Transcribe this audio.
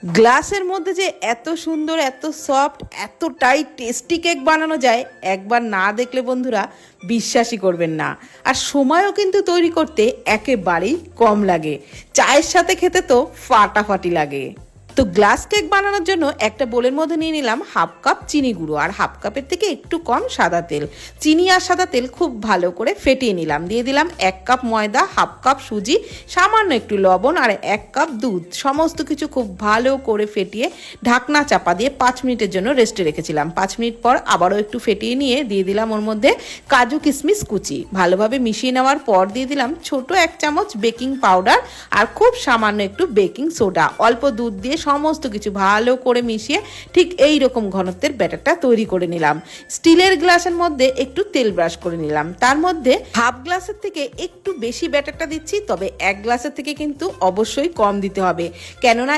গ্লাসের মধ্যে যে এত সুন্দর, এত সফট, এতটাই টেস্টি কেক বানানো যায়, একবার না দেখলে বন্ধুরা বিশ্বাসই করবেন না। আর সময়ও কিন্তু তৈরি করতে একেবারেই কম লাগে। চায়ের সাথে খেতে তো ফাটাফাটি লাগে। তো গ্লাস কেক বানানোর জন্য একটা বোলের মধ্যে নিয়ে নিলাম হাফ কাপ চিনি গুঁড়ো আর হাফ কাপের থেকে একটু কম সাদা তেল। চিনি আর সাদা তেল খুব ভালো করে ফেটিয়ে নিলাম। দিয়ে দিলাম 1 কাপ ময়দা, হাফ কাপ সুজি, সামান্য একটু লবণ আর 1 কাপ দুধ। সমস্ত কিছু খুব ভালো করে ফেটিয়ে ঢাকনা চাপা দিয়ে 5 মিনিটের জন্য রেস্টে রেখেছিলাম। 5 মিনিট পর আবারও একটু ফেটিয়ে নিয়ে দিয়ে দিলাম ওর মধ্যে কাজু কিশমিশ কুচি। ভালোভাবে মিশিয়ে নেওয়ার পর দিয়ে দিলাম ছোট 1 চামচ বেকিং পাউডার আর খুব সামান্য একটু বেকিং সোডা। অল্প দুধ দিয়ে সমস্ত কিছু ভালো করে মিশিয়ে ঠিক এই রকম ঘনত্বের ব্যাটারটা তৈরি করে নিলাম। স্টিলের গ্লাসের মধ্যে একটু তেল ব্রাশ করে নিলাম। তার মধ্যে হাফ গ্লাসের থেকে একটু বেশি ব্যাটারটা দিচ্ছি, তবে 1 গ্লাসের থেকে কিন্তু অবশ্যই কম দিতে হবে, কেননা